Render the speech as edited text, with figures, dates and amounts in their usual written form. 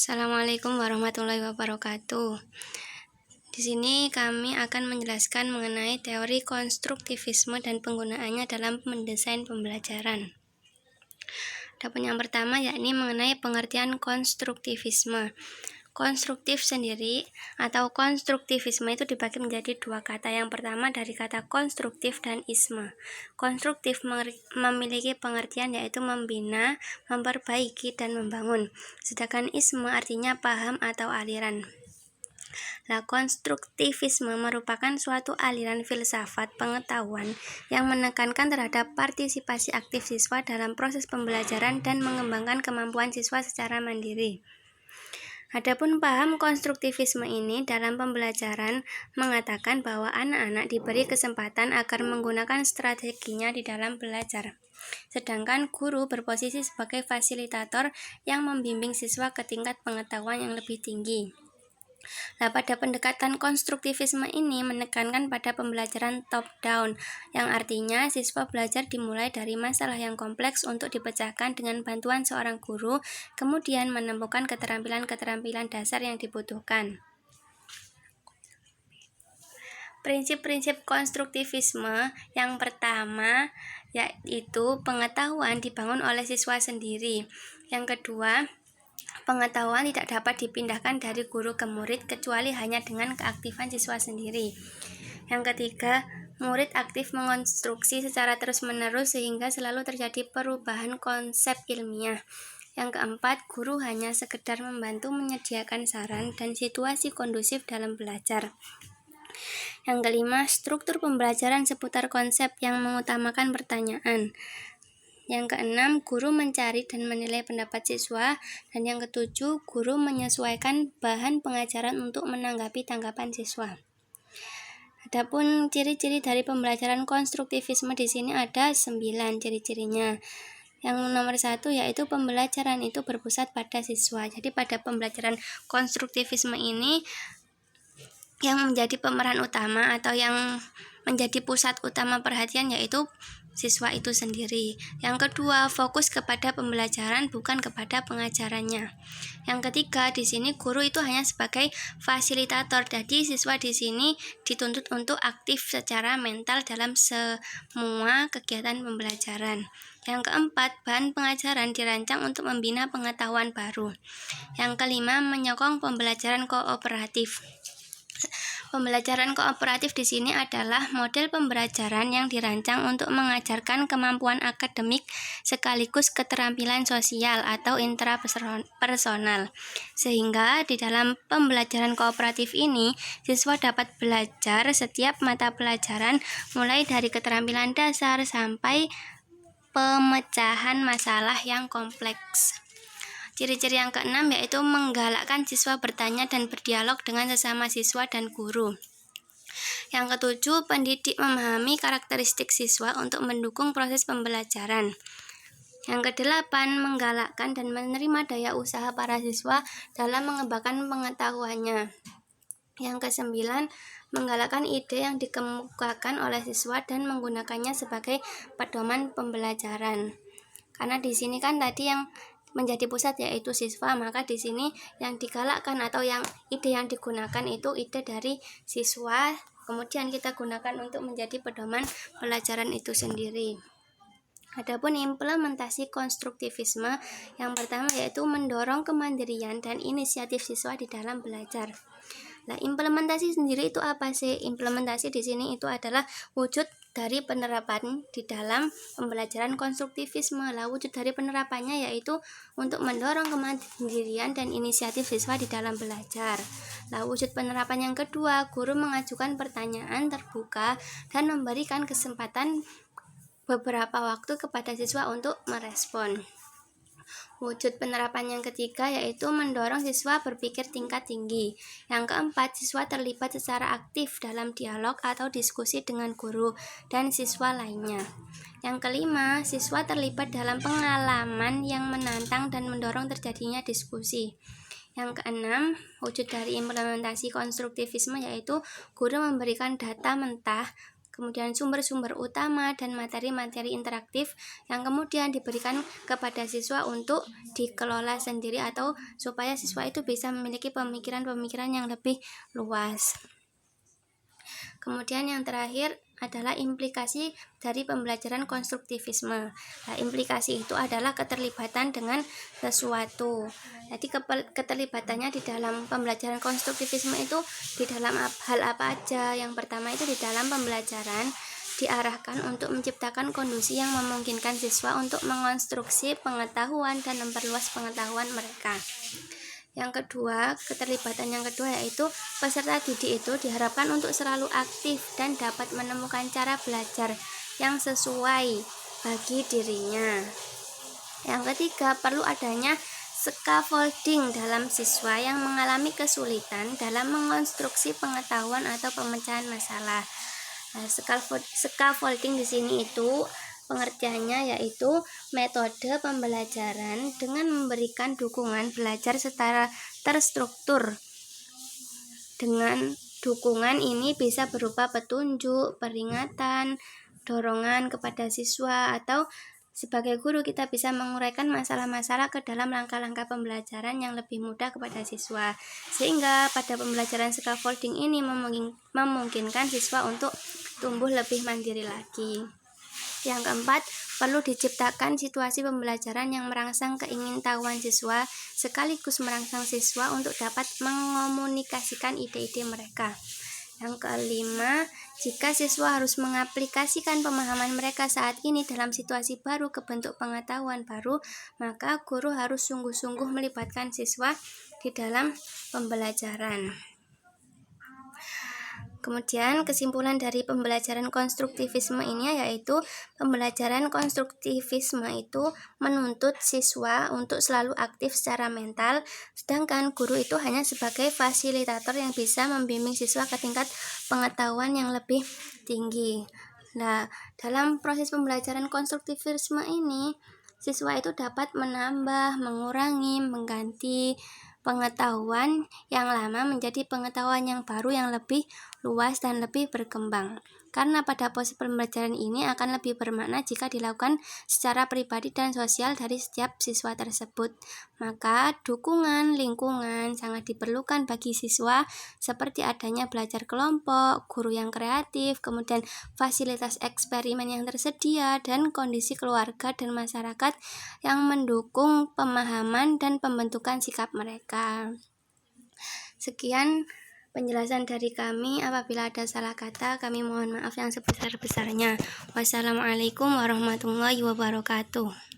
Assalamualaikum warahmatullahi wabarakatuh. Di sini kami akan menjelaskan mengenai teori konstruktivisme dan penggunaannya dalam mendesain pembelajaran. Adapun yang pertama yakni mengenai pengertian konstruktivisme. Konstruktif sendiri atau konstruktivisme itu dibagi menjadi dua kata. Yang pertama dari kata konstruktif dan isme. Konstruktif memiliki pengertian yaitu membina, memperbaiki, dan membangun. Sedangkan isme artinya paham atau aliran. Konstruktivisme merupakan suatu aliran filsafat pengetahuan yang menekankan terhadap partisipasi aktif siswa dalam proses pembelajaran dan mengembangkan kemampuan siswa secara mandiri. Adapun paham konstruktivisme ini dalam pembelajaran mengatakan bahwa anak-anak diberi kesempatan agar menggunakan strateginya di dalam belajar. Sedangkan guru berposisi sebagai fasilitator yang membimbing siswa ke tingkat pengetahuan yang lebih tinggi. Pada pendekatan konstruktivisme ini menekankan pada pembelajaran top down, yang artinya siswa belajar dimulai dari masalah yang kompleks untuk dipecahkan dengan bantuan seorang guru, kemudian menemukan keterampilan-keterampilan dasar yang dibutuhkan. Prinsip-prinsip konstruktivisme yang pertama yaitu pengetahuan dibangun oleh siswa sendiri. Yang kedua, pengetahuan tidak dapat dipindahkan dari guru ke murid kecuali hanya dengan keaktifan siswa sendiri. Yang ketiga, murid aktif mengonstruksi secara terus-menerus sehingga selalu terjadi perubahan konsep ilmiah. Yang keempat, guru hanya sekedar membantu menyediakan saran dan situasi kondusif dalam belajar. Yang kelima, struktur pembelajaran seputar konsep yang mengutamakan pertanyaan. Yang keenam, guru mencari dan menilai pendapat siswa. Dan yang ketujuh, guru menyesuaikan bahan pengajaran untuk menanggapi tanggapan siswa. Adapun ciri-ciri dari pembelajaran konstruktivisme di sini ada 9 ciri-cirinya. Yang nomor 1 yaitu pembelajaran itu berpusat pada siswa. Jadi pada pembelajaran konstruktivisme ini yang menjadi pemeran utama atau yang menjadi pusat utama perhatian yaitu siswa itu sendiri. Yang kedua, fokus kepada pembelajaran bukan kepada pengajarannya. Yang ketiga, di sini guru itu hanya sebagai fasilitator. Jadi siswa di sini dituntut untuk aktif secara mental dalam semua kegiatan pembelajaran. Yang keempat, bahan pengajaran dirancang untuk membina pengetahuan baru. Yang kelima, menyokong pembelajaran kooperatif. Pembelajaran kooperatif di sini adalah model pembelajaran yang dirancang untuk mengajarkan kemampuan akademik sekaligus keterampilan sosial atau intrapersonal. Sehingga di dalam pembelajaran kooperatif ini, siswa dapat belajar setiap mata pelajaran mulai dari keterampilan dasar sampai pemecahan masalah yang kompleks. Ciri-ciri yang keenam yaitu menggalakkan siswa bertanya dan berdialog dengan sesama siswa dan guru. Yang ketujuh, pendidik memahami karakteristik siswa untuk mendukung proses pembelajaran. Yang kedelapan, menggalakkan dan menerima daya usaha para siswa dalam mengembangkan pengetahuannya. Yang kesembilan, menggalakkan ide yang dikemukakan oleh siswa dan menggunakannya sebagai pedoman pembelajaran. Karena di sini kan tadi yang menjadi pusat yaitu siswa, maka di sini yang digalakkan atau yang ide yang digunakan itu ide dari siswa, kemudian kita gunakan untuk menjadi pedoman pelajaran itu sendiri. Adapun implementasi konstruktivisme yang pertama yaitu mendorong kemandirian dan inisiatif siswa di dalam belajar. Implementasi sendiri itu apa sih? Implementasi di sini itu adalah wujud dari penerapan di dalam pembelajaran konstruktivisme. Wujud dari penerapannya yaitu untuk mendorong kemandirian dan inisiatif siswa di dalam belajar. Wujud penerapan yang kedua, guru mengajukan pertanyaan terbuka dan memberikan kesempatan beberapa waktu kepada siswa untuk merespon. Wujud penerapan yang ketiga yaitu mendorong siswa berpikir tingkat tinggi. Yang keempat, siswa terlibat secara aktif dalam dialog atau diskusi dengan guru dan siswa lainnya. Yang kelima, siswa terlibat dalam pengalaman yang menantang dan mendorong terjadinya diskusi. Yang keenam, wujud dari implementasi konstruktivisme yaitu guru memberikan data mentah kemudian sumber-sumber utama dan materi-materi interaktif yang kemudian diberikan kepada siswa untuk dikelola sendiri atau supaya siswa itu bisa memiliki pemikiran-pemikiran yang lebih luas. Kemudian yang terakhir adalah implikasi dari pembelajaran konstruktivisme. Nah, implikasi itu adalah keterlibatan dengan sesuatu. Jadi keterlibatannya di dalam pembelajaran konstruktivisme itu di dalam hal apa aja? Yang pertama itu di dalam pembelajaran diarahkan untuk menciptakan kondisi yang memungkinkan siswa untuk mengonstruksi pengetahuan dan memperluas pengetahuan mereka. Yang kedua, keterlibatan yang kedua yaitu peserta didik itu diharapkan untuk selalu aktif dan dapat menemukan cara belajar yang sesuai bagi dirinya. Yang ketiga, perlu adanya scaffolding dalam siswa yang mengalami kesulitan dalam mengonstruksi pengetahuan atau pemecahan masalah. Nah, scaffolding di sini itu pengertiannya yaitu metode pembelajaran dengan memberikan dukungan belajar secara terstruktur. Dengan dukungan ini bisa berupa petunjuk, peringatan, dorongan kepada siswa, atau sebagai guru kita bisa menguraikan masalah-masalah ke dalam langkah-langkah pembelajaran yang lebih mudah kepada siswa. Sehingga pada pembelajaran scaffolding ini memungkinkan siswa untuk tumbuh lebih mandiri lagi. Yang keempat, perlu diciptakan situasi pembelajaran yang merangsang keingintahuan siswa sekaligus merangsang siswa untuk dapat mengomunikasikan ide-ide mereka. Yang kelima, jika siswa harus mengaplikasikan pemahaman mereka saat ini dalam situasi baru ke bentuk pengetahuan baru, maka guru harus sungguh-sungguh melibatkan siswa di dalam pembelajaran. Kemudian kesimpulan dari pembelajaran konstruktivisme ini yaitu pembelajaran konstruktivisme itu menuntut siswa untuk selalu aktif secara mental, sedangkan guru itu hanya sebagai fasilitator yang bisa membimbing siswa ke tingkat pengetahuan yang lebih tinggi. Nah, dalam proses pembelajaran konstruktivisme ini, siswa itu dapat menambah, mengurangi, mengganti pengetahuan yang lama menjadi pengetahuan yang baru yang lebih luas dan lebih berkembang. Karena pada proses pembelajaran ini akan lebih bermakna jika dilakukan secara pribadi dan sosial dari setiap siswa tersebut. Maka dukungan lingkungan sangat diperlukan bagi siswa seperti adanya belajar kelompok, guru yang kreatif, kemudian fasilitas eksperimen yang tersedia, dan kondisi keluarga dan masyarakat yang mendukung pemahaman dan pembentukan sikap mereka. Sekian penjelasan dari kami. Apabila ada salah kata, kami mohon maaf yang sebesar-besarnya. Wassalamualaikum warahmatullahi wabarakatuh.